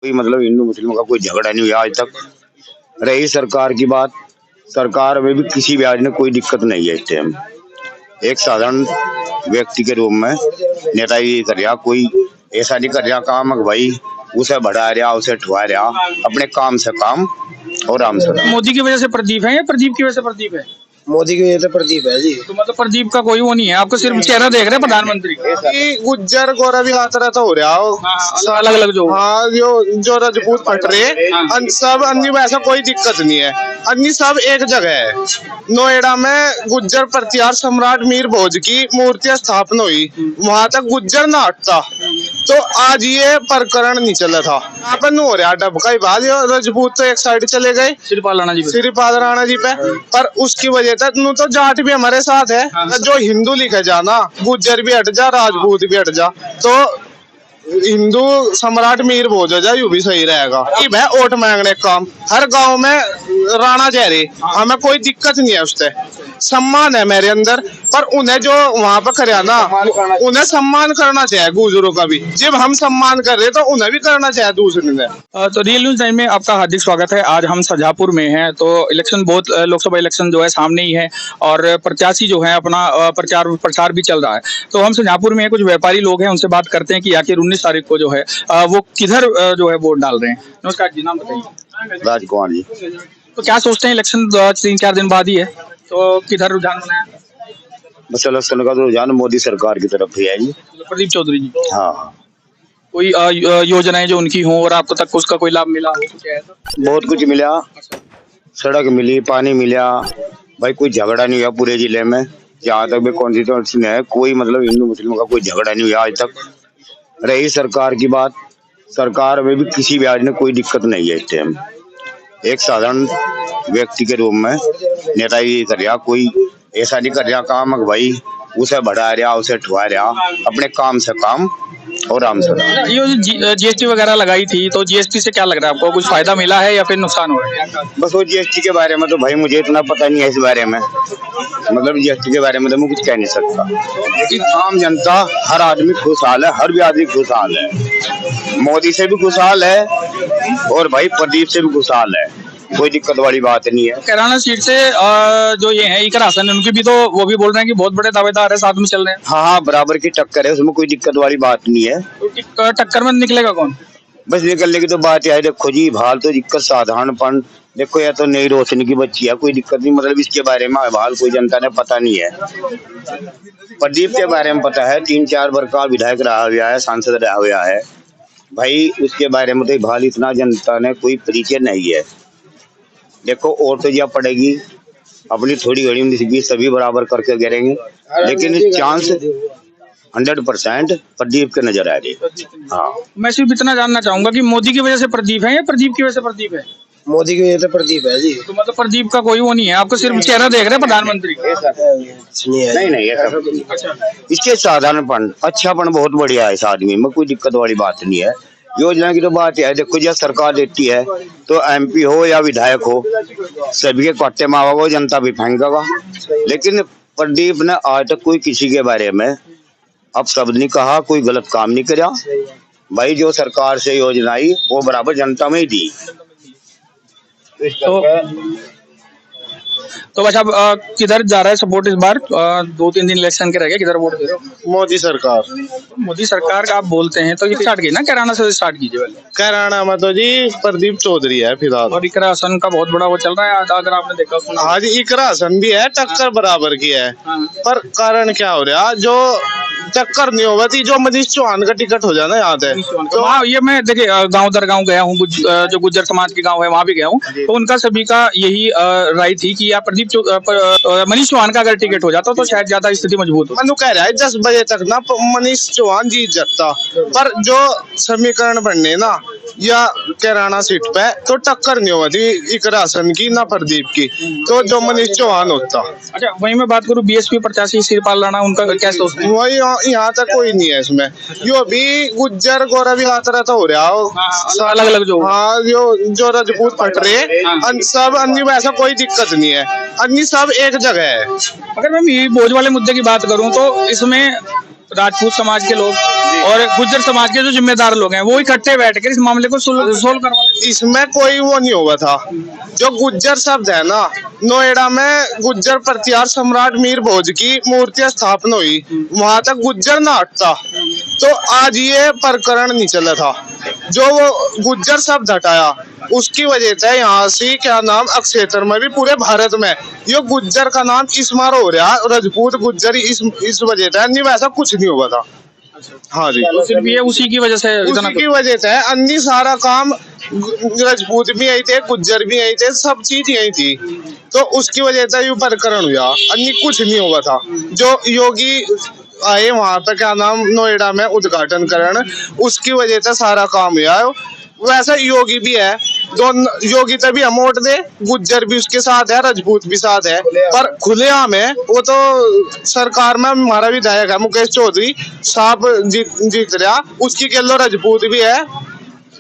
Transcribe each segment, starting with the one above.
कोई मतलब हिंदू मुस्लिम का कोई झगड़ा नहीं हुआ आज तक। रही सरकार की बात, सरकार में भी किसी भी आज ने कोई दिक्कत नहीं है इस टाइम। एक साधारण व्यक्ति के रूप में नेताजी कर रहा, कोई ऐसा नहीं कर रहा काम भाई उसे बढ़ा रहा उसे ठुआ रहा, अपने काम से काम और आराम से। मोदी की वजह से प्रदीप है या प्रदीप की वजह से प्रदीप है? मोदी की वजह से प्रदीप है जी। तो मतलब प्रदीप का कोई वो नहीं है, आपको सिर्फ चेहरा देख रहे हैं प्रधानमंत्री का। गुज्जर गोरा भी आता रहता हो रहा हो। अलग अलग जो हाँ, जो राजपूत पट रहे सब अन्य में ऐसा कोई दिक्कत नहीं है। अन्य सब एक जगह है। नोएडा में गुज्जर प्रतिहार सम्राट मीर भोज की मूर्ति स्थापना हुई, वहां तक गुज्जर ना हटता तो आज ये प्रकरण नहीं चला था। यहाँ पर हो रहा डबका बाद राजपूत तो एक साइड चले गए श्रीपाल राणा जी पे, पर उसकी वजह तक तो जाट भी हमारे साथ है। जो हिंदू लिखे जाना, गुज्जर भी हट जा राजपूत भी हट जा, तो हिंदू सम्राट मीर भोज हो जाए यू भी सही रहेगा। वह वोट मांगने का काम हर गांव में राणा चेहरे, हमें कोई दिक्कत नहीं है, उससे सम्मान है मेरे अंदर। पर उन्हें जो वहाँ पर करे ना, उन्हें सम्मान करना चाहिए गुजरों का भी। जब हम सम्मान कर रहे तो उन्हें भी करना चाहिए दूसरे ने। तो रियल न्यूज टाइम में आपका हार्दिक स्वागत है। आज हम शाहजहांपुर में हैं, तो इलेक्शन बहुत लोकसभा इलेक्शन जो है सामने ही है और प्रत्याशी जो है अपना प्रचार भी चल रहा है। तो हम शाहजहांपुर में कुछ व्यापारी लोग हैं, उनसे बात करते हैं कि आखिर 19 तारीख को जो है वो किधर जो है वोट डाल रहे हैं। नमस्कार जी, नाम बताइए। राजकुमार जी। तो क्या सोचते हैं, इलेक्शन 3-4 दिन बाद ही है, तो किधर रुझान बनाया? बस इलेक्शन का तो रुझान मोदी सरकार की तरफ ही है जी। प्रदीप चौधरी जी। हाँ, कोई योजनाएं जो उनकी हों और आपको तक उसका कोई लाभ मिला हो? कुछ ऐसा? बहुत कुछ मिला, सड़क मिली, पानी मिला भाई, कोई झगड़ा नहीं हुआ पूरे जिले में। जहाँ तक भी कॉन्स्टिट्यूंसी में है, कोई मतलब हिंदू मुस्लिम का कोई झगड़ा नहीं हुआ आज तक। रही सरकार की बात, सरकार में भी किसी भी आज ने कोई दिक्कत नहीं है इस टाइम। एक साधारण व्यक्ति के रूप में नेताजी कर रहा, कोई ऐसा नहीं कर रहा काम भाई उसे बढ़ा रहा उसे ठुआ रहा, अपने काम से काम और आराम से। ये जीएसटी वगैरह लगाई थी, तो जीएसटी से क्या लग रहा है आपको, कुछ फायदा मिला है या फिर नुकसान हो रहा है? बस वो जीएसटी के बारे में तो भाई मुझे इतना पता नहीं है इस बारे में, मतलब जीएसटी के बारे में तो मैं कुछ कह नहीं सकता। लेकिन आम जनता हर आदमी खुशहाल है, हर भी आदमी खुशहाल है, मोदी से भी खुशहाल है और भाई प्रदीप से भी खुशहाल है, कोई दिक्कत वाली बात नहीं है। कैराना सीट से जो ये है इकर हसन, उनकी भी तो वो भी बोल रहे हैं कि बहुत बड़े दावेदार है, साथ में चल रहे हैं। हाँ हाँ, बराबर की टक्कर है, उसमें कोई दिक्कत वाली बात नहीं है। तो टक्कर में निकलेगा कौन? बस निकलने की तो बात है। देखो जी, भाल तो दिक्कत साधारणपन देखो, या तो नई रोशनी की बच्ची है, कोई दिक्कत नहीं, मतलब इसके बारे में भाल कोई जनता ने पता नहीं है। प्रदीप के बारे में पता है, 3-4 बार का विधायक रहा हुआ है, सांसद रहा हुआ है भाई, उसके बारे में तो भाल इतना जनता ने कोई परिचय नहीं है। देखो और तो क्या पड़ेगी, अपनी थोड़ी घड़ी में सभी बराबर करके गिरेंगे, लेकिन चांस 100% प्रदीप के नजर आ रही है। हाँ, मैं सिर्फ इतना जानना चाहूंगा कि मोदी की वजह से प्रदीप है या प्रदीप की वजह से प्रदीप है? मोदी की वजह से प्रदीप है जी। तो मतलब प्रदीप का कोई वो नहीं है, आपको सिर्फ चेहरा देख रहे हैं प्रधानमंत्री का। नहीं ऐसा इसके साधारणपन अच्छापन बहुत बढ़िया है, इस आदमी में कोई दिक्कत वाली बात नहीं है। योजना की तो बात है, देखो जब सरकार देती है तो एमपी हो या विधायक हो, सभी के कट्टे मावा को जनता भी फेंकेगा। लेकिन प्रदीप ने आज तक कोई किसी के बारे में अब शब्द नहीं कहा, कोई गलत काम नहीं किया भाई। जो सरकार से योजना आई वो बराबर जनता में ही दी। तो बस अब किधर जा रहा है सपोर्ट इस बार? 2-3 दिन इलेक्शन के रह गए, किधर वोट दे रहे हो? मोदी सरकार। मोदी सरकार का आप बोलते हैं तो ये स्टार्ट की ना, कैराना से स्टार्ट कीजिए पहले। कैराना में तो जी प्रदीप चौधरी है फिलहाल, और इकरा हसन का बहुत बड़ा वो चल रहा है, अगर आपने देखा सुना। आज इकरा हसन भी है, टक्कर बराबर की है। पर कारण क्या हो रहा, जो टक्कर नहीं होगा थी, जो मनीष चौहान का टिकट हो जाना यहाँ से। तो हाँ, ये मैं देखिए गांव दर गांव गया हूँ, जो गुज्जर समाज के गांव है वहां भी गया हूँ, तो उनका सभी का यही राय थी कि या मनीष चौहान का अगर टिकट हो जाता तो शायद ज्यादा स्थिति मजबूत हो। मनु कह रहा है 10 बजे तक ना मनीष चौहान जीत जाता, पर जो समीकरण बनने ना या कैराना सीट पे तो टक्कर नहीं होती इकरा हसन की ना प्रदीप की, तो जो मनीष चौहान होता। अच्छा, वही मैं बात करूँ बीएसपी प्रत्याशी श्रीपाल राणा, उनका क्या सोचते हैं? वही यहाँ तक कोई नहीं है इसमें, यो भी गुज्जर गोरा भी आता रहता हो रहा हो। अलग अलग जो हाँ, जो राजपूत पट रहे सब अन्य में ऐसा कोई दिक्कत नहीं है, अन्य सब एक जगह है। अगर मैं भोज वाले मुद्दे की बात करूं तो इसमें राजपूत समाज के लोग और गुज्जर समाज के जो जिम्मेदार लोग हैं वो इकट्ठे बैठकर इस मामले को सोल्व करवा। इसमें कोई वो नहीं हुआ था। जो गुज्जर शब्द है ना, नोएडा में गुज्जर प्रतिहार सम्राट मीर भोज की मूर्ति स्थापना हुई, वहां तक गुज्जर ना हटता तो आज ये प्रकरण नहीं चला था। जो वो गुज्जर शब्द हटाया उसकी वजह से यहाँ से क्या नाम क्षेत्र में भी पूरे भारत में ये गुज्जर का नाम इस्तेमाल हो रहा है। राजपूत गुज्जर इस वजह से, नहीं वैसा कुछ नहीं हुआ था। हाँ जी, तो सिर्फ ये उसी की वजह से इतना उसी की वजह से अन्य सारा काम राजपूत भी आई थे, गुज्जर भी आई थे, सब चीज यही थी। तो उसकी वजह से ये प्रकरण हुआ, अन्य कुछ नहीं हुआ था। जो योगी आए वहां पे क्या नाम नोएडा में उद्घाटन करण, उसकी वजह से सारा काम हुआ। वैसा योगी भी है, दोनों योगी तभी हम वोट दे, गुज्जर भी उसके साथ है, राजपूत भी साथ है, पर खुलेआम है। वो तो सरकार में हमारा विधायक है मुकेश चौधरी साहब जीत रहा, उसकी केलो राजपूत भी है,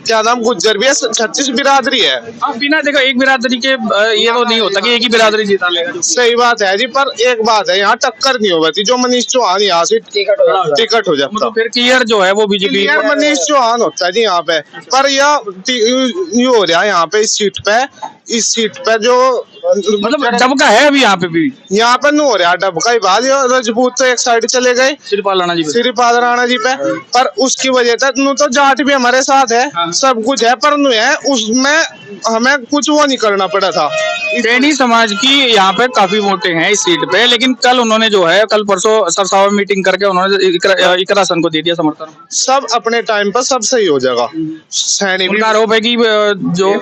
क्या नाम गुज्जर भी है, 36 बिरादरी है। अब बिना देखो एक बिरादरी के ये तो नहीं होता कि एक ही बिरादरी जीता लेगा। सही बात है जी, पर एक बात है यहाँ टक्कर नहीं होती। जो मनीष चौहान यहाँ से टिकट हो जाता, मतलब फिर क्लियर जो है वो बीजेपी मनीष चौहान होता है जी यहाँ पे। पर यह हो रहा है यहाँ पे इस सीट पे जो मतलब दबका है अभी यहाँ पे भी, यहाँ पे नहीं हो रहा डबका ही बात। राजपूत तो एक साइड चले गए श्रीपाल राणा जी पे, पर उसकी वजह से तो जाट भी हमारे साथ है, सब कुछ है, पर है उसमें हमें कुछ वो नहीं करना पड़ा था। सैनी समाज की यहाँ पे काफी वोटें हैं इस सीट पे, लेकिन कल उन्होंने जो है कल परसों सरसावा मीटिंग करके उन्होंने इकरा सन को दे दिया समर्थन। सब अपने टाइम पर सब सही हो जाएगा। सैनी भी आरोप है कि जो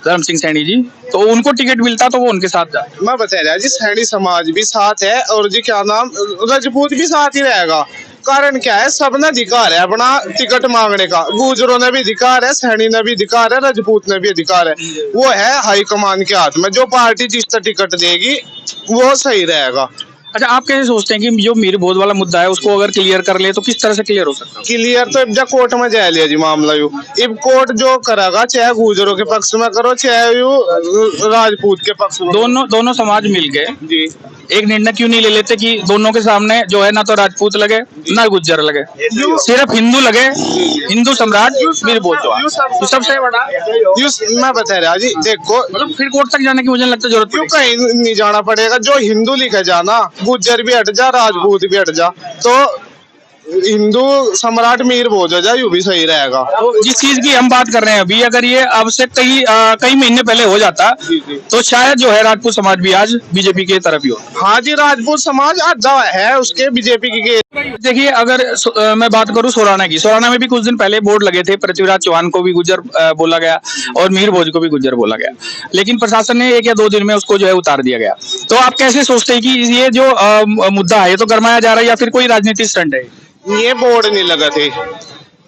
धर्म सिंह सैनी जी, तो उनको टिकट मिलता तो वो उनके साथ जाए। मैं बता रहा जी, सैनी समाज भी साथ है और जी क्या नाम राजपूत भी साथ ही रहेगा। कारण क्या है, सबने अधिकार है अपना टिकट मांगने का। गुजरों ने भी अधिकार है, सैनी ने भी अधिकार है, राजपूत ने भी अधिकार है। वो है हाईकमान के हाथ में, जो पार्टी जिस तरह टिकट देगी वो सही रहेगा। अच्छा, आप कैसे सोचते हैं कि जो मीर भोज वाला मुद्दा है उसको अगर क्लियर कर ले तो किस तरह से क्लियर हो सकता है? क्लियर तो अब कोर्ट में जा लिया जी मामला। यू अब कोर्ट जो करेगा, चाहे गुजरों के पक्ष में करो चाहे यू राजपूत के पक्ष में, दोनों समाज मिल के जी एक निर्णय क्यों नहीं ले लेते कि दोनों के सामने जो है ना तो राजपूत लगे ना गुज्जर लगे, सिर्फ हिंदू लगे, हिंदू सम्राट मीर भोज जो सबसे बड़ा। मैं बता रहा जी, देखो मतलब फिर कोर्ट तक जाने की मुझे लगता है जरूरत क्यों कहीं नहीं जाना पड़ेगा। जो हिंदू लिखे जाना, गुज्जर भी हट जा, राजपूत भी हट जा, तो हिंदू सम्राट मीर भोज हो जाए, यू भी सही रहेगा। तो जिस चीज की हम बात कर रहे हैं अभी, अगर ये अब से कई महीने पहले हो जाता तो शायद जो है राजपूत समाज भी आज बीजेपी की तरफ ही हो। हाँ जी, राजपूत समाज आधा है उसके बीजेपी की। देखिए, अगर मैं बात करूं सोराना की, सोराना में भी कुछ दिन पहले बोर्ड लगे थे, पृथ्वीराज चौहान को भी गुज्जर बोला गया और मीर भोज को भी गुज्जर बोला गया, लेकिन प्रशासन ने 1 या 2 दिन में उसको जो है उतार दिया गया। तो आप कैसे सोचते हैं कि ये जो मुद्दा है ये तो गरमाया जा रहा है या फिर कोई राजनीतिक स्टंट है? ये बोर्ड नहीं लगा थे।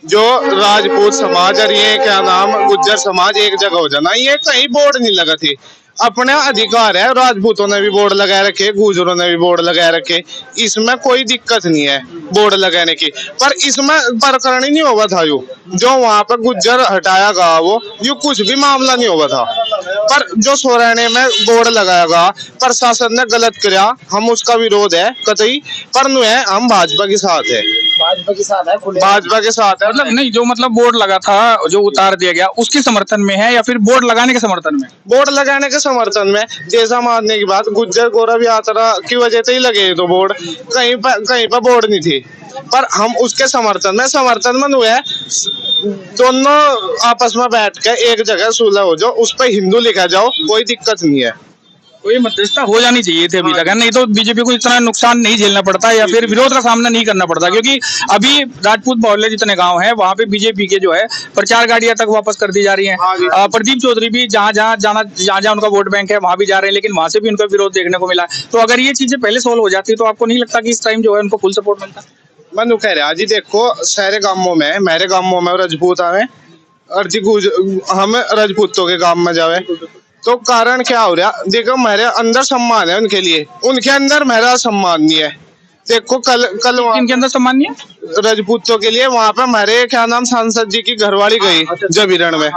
जो राजपूत समाज और ये क्या नाम गुज्जर समाज एक जगह हो जाना, ये कहीं बोर्ड नहीं लगा थे। अपना अधिकार है, राजपूतों ने भी बोर्ड लगाए रखे, गुजरों ने भी बोर्ड लगाए रखे, इसमें कोई दिक्कत नहीं है बोर्ड लगाने की। पर इसमें प्रकरण ही नहीं हुआ था। जो वहां पर गुज्जर हटाया गया वो कुछ भी मामला नहीं हुआ था। पर जो सोराने में बोर्ड लगाया गया, प्रशासन ने गलत किया, हम उसका विरोध है कतई, पर है हम भाजपा के साथ है। भाजपा के साथ है मतलब नहीं, जो मतलब बोर्ड लगा था जो उतार दिया गया उसके समर्थन में है या फिर बोर्ड लगाने के समर्थन में? बोर्ड लगाने के समर्थन में। जैसा मानने की बात, गुज्जर गौरव यात्रा की वजह से ही लगे तो बोर्ड, कहीं पर बोर्ड नहीं थी, पर हम उसके समर्थन में हुए। दोनों आपस में बैठ के एक जगह सुलह हो जाओ, उस पर हिंदू लिखा जाओ, कोई दिक्कत नहीं है। कोई मध्यस्थता हो जानी चाहिए थी अभी तक, नहीं तो बीजेपी को इतना नुकसान नहीं झेलना पड़ता या फिर विरोध का सामना नहीं करना पड़ता। क्योंकि अभी राजपूत मोहल्ले जितने गांव हैं वहां पे बीजेपी के जो है प्रचार गाड़ियां तक वापस कर दी जा रही हैं। प्रदीप चौधरी भी जहां उनका वोट बैंक है वहां भी जा रहे हैं, लेकिन वहां से भी उनका विरोध देखने को मिला। तो अगर ये चीजें पहले सोल्व हो जाती तो आपको नहीं लगता कि इस टाइम जो है उनको फुल सपोर्ट मिलता? मैं कह रहा जी, देखो सारे गांवों में, मेरे गांवों में राजपूत आवे और जी हम राजपूतों के गांव में जावे, तो कारण क्या हो रहा? देखो मेरे अंदर सम्मान है उनके लिए, उनके अंदर मेरा सम्मान नहीं है। देखो कल इनके अंदर सम्मान नहीं है राजपूतों के लिए। वहां पे मेरे क्या नाम सांसद जी की घरवाली गई जबीरण में,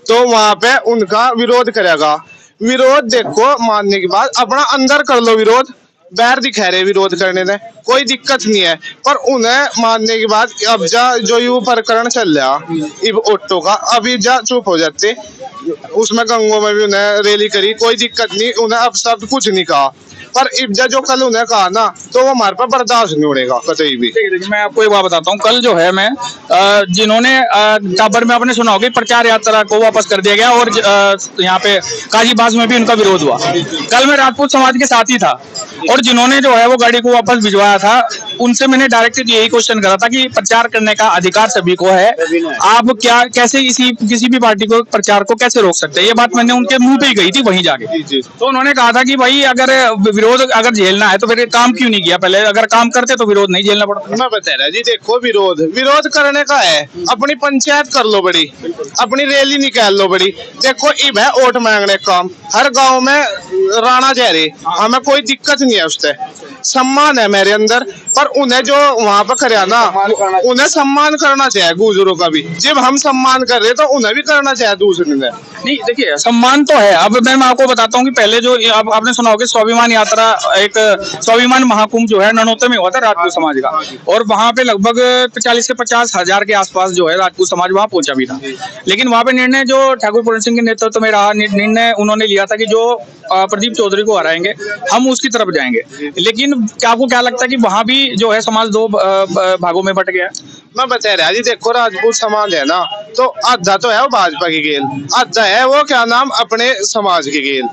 तो वहां पे उनका विरोध करेगा। विरोध देखो मानने की बात, अपना अंदर कर लो विरोध, बैर दिखा रहे विरोध करने में, कोई दिक्कत नहीं है। पर उन्हें मानने के बाद अब जा जो यू प्रकरण चल रहा इब ऑटो का, अभी जा चुप हो जाते। उसमें गंगों में भी उन्हें रैली करी, कोई दिक्कत नहीं, उन्हें अब शब्द कुछ नहीं कहा। पर इब्जा जो कल उन्हें कहा ना, तो वो हमारे पर बर्दाश्त नहीं होगा कतई भी। देखिए मैं आपको एक बात बताता हूँ, कल जो है मैं जिन्होंने टाबर में आपने सुना होगा प्रचार यात्रा को वापस कर दिया गया और यहाँ पे काजीबाग में भी उनका विरोध हुआ। कल मैं राजपूत समाज के साथ ही था और जिन्होंने जो है वो गाड़ी को वापस भिजवाया था, उनसे मैंने डायरेक्ट यही क्वेश्चन करा था कि प्रचार करने का अधिकार सभी को है, आप क्या कैसे किसी भी पार्टी को प्रचार को कैसे रोक सकते हैं। ये बात मैंने उनके मुंह पे ही गई थी वहीं जाके। तो उन्होंने कहा था कि भाई अगर विरोध अगर झेलना है तो फिर काम क्यों नहीं किया पहले, अगर काम करते तो विरोध नहीं झेलना पड़ता। मैं बता रहा जी, देखो विरोध करने का है, अपनी पंचायत कर लो बड़ी, अपनी रैली निकाल लो बड़ी। देखो इब है वोट मांगने का काम, हर गांव में राणा जा रहे, हमें कोई दिक्कत नहीं है, उससे सम्मान है मेरे अंदर। पर उन्हें जो वहां पर करे ना, उन्हें सम्मान करना चाहिए गुजरों का भी। जब हम सम्मान कर रहे तो उन्हें भी करना चाहिए दूसरे ने। नहीं देखिए सम्मान तो है। अब मैं आपको बताता हूँ कि पहले जो आपने सुना होगा स्वाभिमान यात्रा, एक स्वाभिमान महाकुंभ जो है ननौते में हुआ था राजपूत समाज का, और वहां पे लगभग 40 से 50 हजार के आसपास जो है राजपूत समाज वहां पहुंचा भी था। लेकिन वहां पे निर्णय जो ठाकुर पूरन सिंह के नेतृत्व में रहा, निर्णय उन्होंने लिया था कि जो प्रदीप चौधरी को हराएंगे हम उसकी तरफ जाएंगे। लेकिन आपको क्या लगता है कि वहां भी जो है समाज दो भागों में बट गया? मैं बता रहा जी, देखो राजपूत समाज है ना, तो आधा तो है वो भाजपा की गेल, आधा है वो क्या नाम अपने समाज की गेल,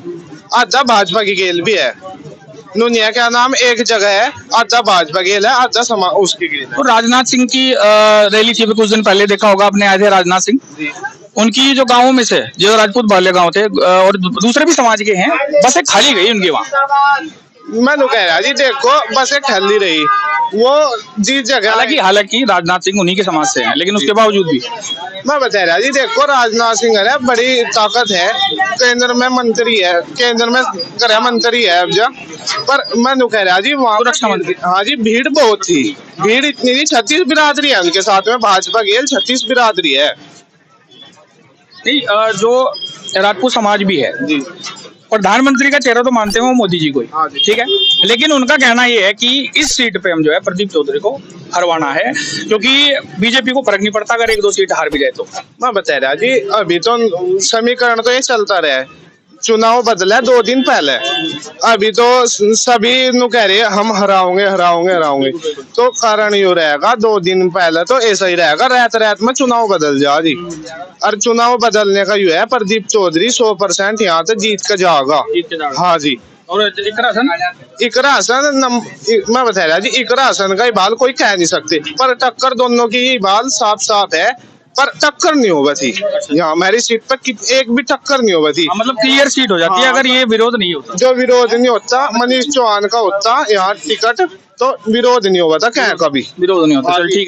आधा भाजपा की गेल भी है। नुनिया क्या नाम एक जगह है, आधा भाजपा गेल है, आधा समाज उसकी गेल है। तो राजनाथ सिंह की रैली थी कुछ दिन पहले, देखा होगा आपने, आए थे राजनाथ सिंह। उनकी जो गांवों में से जो राजपूत वाले गांव थे और दूसरे भी समाज के हैं, बसें खाली गई उनकी वहां। मैं तो कह रहा जी, देखो बस एक खाली रही वो जिस जगह, हालांकि राजनाथ सिंह उन्हीं के समाज से हैं, लेकिन उसके बावजूद भी मैं बता रहा जी, देखो राजनाथ सिंह है बड़ी ताकत है, केंद्र में मंत्री है, केंद्र में गृह मंत्री है अब जा। पर मैं तो कह रहा जी वहाँ रक्षा मंत्री, हाँ जी भीड़ बहुत थी, भीड़ इतनी थी, 36 बिरादरी है उनके साथ में, भाजपा गेल 36 बिरादरी है। नहीं जो राजपूत समाज भी है जी, प्रधानमंत्री का चेहरा तो मानते हैं वो मोदी जी को ही, ठीक है, लेकिन उनका कहना ये है कि इस सीट पे हम जो है प्रदीप चौधरी को हरवाना है, क्योंकि बीजेपी को फर्क नहीं पड़ता अगर 1-2 सीट हार भी जाए तो। मैं बता रहा जी, अभी तो समीकरण तो ये चलता रहा, चुनाव बदला 2 दिन पहले, अभी तो सभी नु कह रहे हम हराओगे। तो कारण यो रहेगा 2 दिन पहले तो ऐसा ही रहेगा, रात में चुनाव बदल जा जी। और चुनाव बदलने का यो है, प्रदीप चौधरी 100% यहाँ से जीत के जाएगा। हाँ जी। और इकरा हसन मैं बता रहा जी, इकरा हसन का ही बाल कोई कह नहीं सकते, पर टक्कर दोनों की ही बाल साफ है, पर टक्कर नहीं होगा थी यहाँ हमारी सीट पर, एक भी टक्कर नहीं होगा थी। मतलब क्लियर सीट हो जाती है अगर ये विरोध नहीं होता। जो विरोध नहीं होता मनीष चौहान का होता यहाँ टिकट, तो विरोध नहीं होगा था, क्या कभी विरोध नहीं होता। चल ठीक।